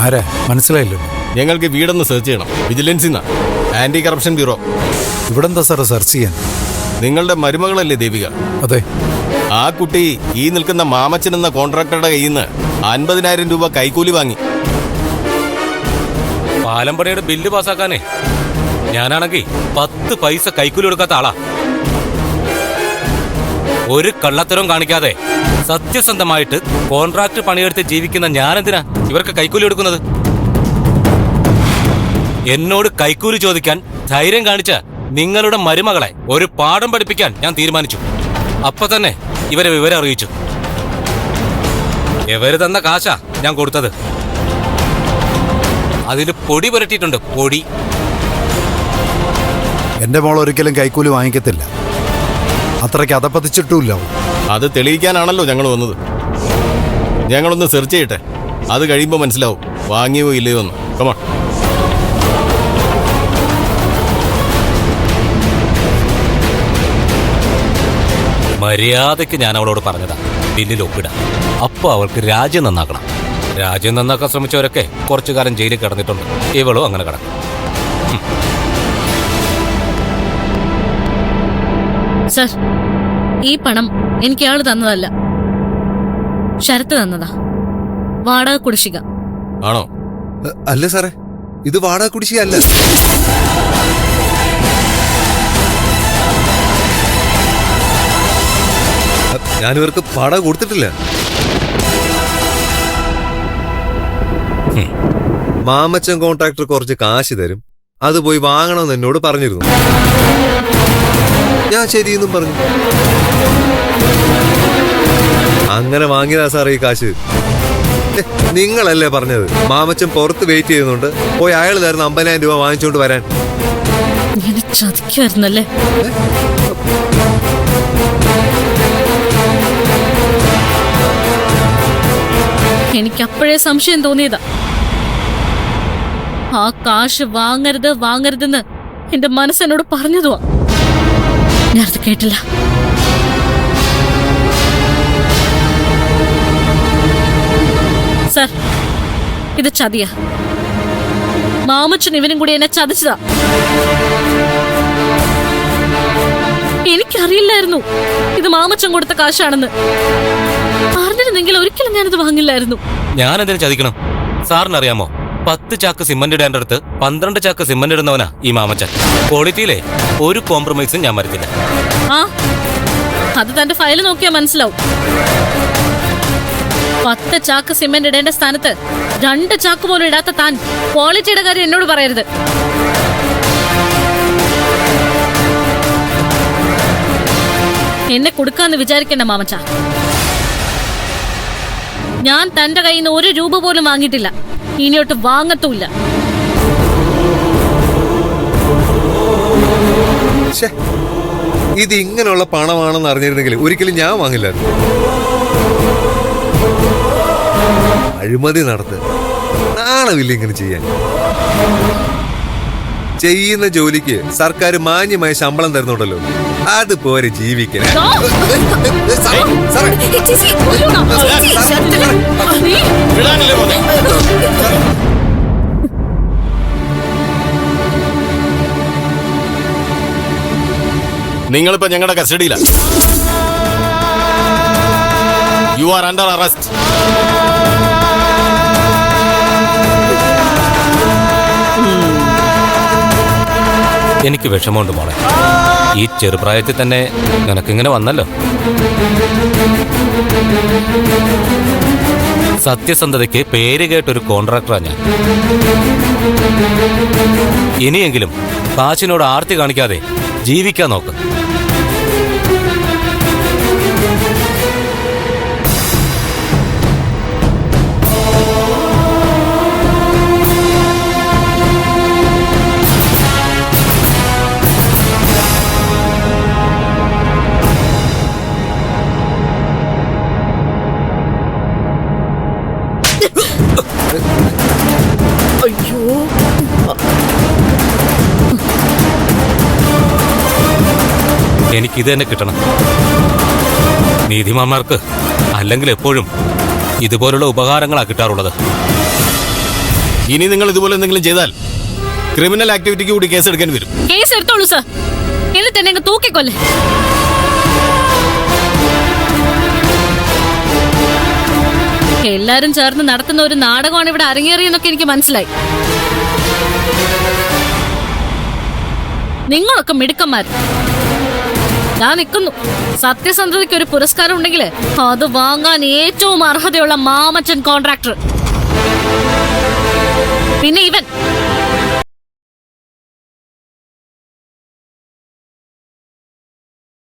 ആരാ മനസ്സിലായില്ലോ? ഞങ്ങൾക്ക് വീടൊന്ന് സെർച്ച് ചെയ്യണം. വിജിലൻസിന്നാ, ആന്റി കറപ്ഷൻ ബ്യൂറോ. ഇവിടെന്താ സാർ സെർച്ച് ചെയ്യാൻ? നിങ്ങളുടെ മരുമകളല്ലേ ദേവിക? അതെ. ആ കുട്ടി ഈ നിൽക്കുന്ന മാമച്ചൻ എന്ന കോൺട്രാക്ടറുടെ കയ്യിൽ നിന്ന് 50,000 രൂപ കൈക്കൂലി വാങ്ങി. പാലമ്പടിയുടെ ബില്ല് പാസ്സാക്കാനേ ഞാനാണെങ്കിൽ 10 പൈസ കൈക്കൂലി കൊടുക്കാത്ത ആളാ. ഒരു കള്ളത്തരവും കാണിക്കാതെ സത്യസന്ധമായിട്ട് കോൺട്രാക്ട് പണിയെടുത്ത് ജീവിക്കുന്ന ഞാനെന്തിനാ ഇവർക്ക് കൈക്കൂലി കൊടുക്കുന്നത്? എന്നോട് കൈക്കൂലി ചോദിക്കാൻ ധൈര്യം കാണിച്ച നിങ്ങളുടെ മരുമകളെ ഒരു പാഠം പഠിപ്പിക്കാൻ ഞാൻ തീരുമാനിച്ചു. അപ്പൊ തന്നെ ഇവരെ വിവരം അറിയിച്ചു. ഇവര് തന്ന കാശാ ഞാൻ കൊടുത്തത്. അതിൽ പൊടി പുരട്ടിയിട്ടുണ്ട്, പൊടി. എന്റെ മോൾ ഒരിക്കലും കൈക്കൂലി വാങ്ങിക്കത്തില്ല. അത്രയ്ക്ക് അതപ്പതിച്ചിട്ടുമില്ല. അത് തെളിയിക്കാനാണല്ലോ ഞങ്ങൾ വന്നത്. ഞങ്ങളൊന്ന് സെർച്ച് ചെയ്യട്ടെ, അത് കഴിയുമ്പോൾ മനസ്സിലാവും വാങ്ങിയോ ഇല്ലയോ എന്ന്. കമാ. മര്യാദയ്ക്ക് ഞാൻ അവളോട് പറഞ്ഞതാ ബില്ലിൽ ഒപ്പിടാം. അപ്പൊ അവൾക്ക് രാജ്യം നന്നാക്കണം. രാജ്യം നന്നാക്കാൻ ശ്രമിച്ചവരൊക്കെ കുറച്ചു കാലം ജയിലിൽ കിടന്നിട്ടുണ്ട്. ഇവളും അങ്ങനെ കിടക്കും. സർ, ഈ പണം എനിക്ക് ആള് തന്നതല്ല, ശരത്ത് തന്നതാ. വാടക കുടിശ്ശിക. ആണോ? അല്ല സാറേ, ഇത് വാടക കുടിശ്ശിക അല്ല. ഞാനിവർക്ക് വാടക കൊടുത്തിട്ടില്ല. മാമച്ചൻ കോൺട്രാക്ടർ കുറച്ച് കാശ് തരും, അത് പോയി വാങ്ങണമെന്ന് എന്നോട് പറഞ്ഞിരുന്നു. ഞാൻ ശരിയെന്നും പറഞ്ഞു. അങ്ങനെ വാങ്ങിയതാ സാറേ ഈ കാശ്. നിങ്ങളല്ലേ പറഞ്ഞത് മാമച്ചൻ പുറത്ത് വെയിറ്റ് ചെയ്യുന്നുണ്ട്, പോയി അയാൾ തരുന്ന 50,000 രൂപ വാങ്ങിച്ചോണ്ട് വരാൻ. ചതിക്കായിരുന്നല്ലേ? എനിക്കപ്പോഴേ സംശയം തോന്നിയതാ. ആ കാശ് വാങ്ങരുത് വാങ്ങരുതെന്ന് എന്റെ മനസ്സെന്നോട് പറഞ്ഞതുവാ. ഞാനത് കേട്ടില്ല. സർ, ഇത് ചതിയാ. മാമച്ചൻ ഇവനും കൂടി എന്നെ ചതിച്ചതാ. എനിക്കറിയില്ലായിരുന്നു ഇത് മാമച്ചൻ കൊടുത്ത കാശാണെന്ന്. പറഞ്ഞിരുന്നെങ്കിൽ ഒരിക്കലും ഞാനിത് വാങ്ങില്ലായിരുന്നു. ഞാനെന്തിനു ചതിക്കണം? സാറിനറിയാമോ, 10 ചാക്ക് സിമന്റ് ഇടേണ്ട അടുത്ത് 12 ചാക്ക് സിമന്റ് ഇടുന്നവനാ ഈ മാമച്ചൻ. ക്വാളിറ്റിയിലെ ഒരു കോംപ്രമൈസും ഞാൻ വരുത്തില്ല. ആ, അത് തന്റെ ഫയൽ നോക്കിയാൽ മനസ്സിലാവും. 10 ചാക്ക് സിമന്റ് ഇടേണ്ട സ്ഥാനത്ത് 2 ചാക്ക് പോലും ഇടാത്ത താൻ ക്വാളിറ്റിയുടെ കാര്യം എന്നോട് പറയരുത്. എന്നെ കൊടുക്കാന്ന് വിചാരിക്കണ്ട മാമച്ച. ഞാൻ തന്റെ കയ്യിൽ നിന്ന് 1 രൂപ പോലും വാങ്ങിയിട്ടില്ല, ഇനിയോട്ട് വാങ്ങത്തുമില്ല. ഇത് ഇങ്ങനെയുള്ള പണമാണെന്ന് അറിഞ്ഞിരുന്നെങ്കിൽ ഒരിക്കലും ഞാൻ വാങ്ങില്ലായിരുന്നു. അഴിമതി നടത്ത്. നാണമില്ല ഇങ്ങനെ ചെയ്യാൻ. ചെയ്യുന്ന ജോലിക്ക് സർക്കാർ മാന്യമായ ശമ്പളം തരുന്നുണ്ടല്ലോ, അത് പോരെ ജീവിക്കാൻ. നിങ്ങളിപ്പോ ഞങ്ങളുടെ കസ്റ്റഡിയിലാണ്. You are under arrest. എനിക്ക് വിഷമമുണ്ട് മോളെ. ഈ ചെറുപ്രായത്തിൽ തന്നെ നിനക്കിങ്ങനെ വന്നല്ലോ. സത്യസന്ധതയ്ക്ക് പേര് കേട്ടൊരു കോൺട്രാക്ടറാ ഞാൻ. ഇനിയെങ്കിലും കാശിനോട് ആർത്തി കാണിക്കാതെ ജീവിക്കാൻ നോക്ക്. അയ്യോ, എനിക്കിത് തന്നെ കിട്ടണം. നീതിമാന്മാർക്ക് അല്ലെങ്കിൽ എപ്പോഴും ഇതുപോലുള്ള ഉപകാരങ്ങളാ കിട്ടാറുള്ളത്. ഇനി നിങ്ങൾ ഇതുപോലെ എന്തെങ്കിലും ചെയ്താൽ ക്രിമിനൽ ആക്ടിവിറ്റിക്ക് കൂടി കേസ് എടുക്കാൻ വരും. കേസ് എടുത്തോളൂ സർ, എന്നിട്ട് എന്നെ അങ്ങ് തൂക്കിക്കൊല്ലേ. എല്ലാരും ചേർന്ന് നടത്തുന്ന ഒരു നാടകമാണ് ഇവിടെ അരങ്ങേറിയെന്നൊക്കെ എനിക്ക് മനസ്സിലായി. നിങ്ങളൊക്കെ മിടുക്കന്മാർ. ഞാൻ നിൽക്കുന്നു. സത്യസന്ധതയ്ക്ക് ഒരു പുരസ്കാരം ഉണ്ടെങ്കിൽ അത് വാങ്ങാൻ ഏറ്റവും അർഹതയുള്ള മാമച്ചൻ കോൺട്രാക്ടർ. പിന്നെ ഇവൻ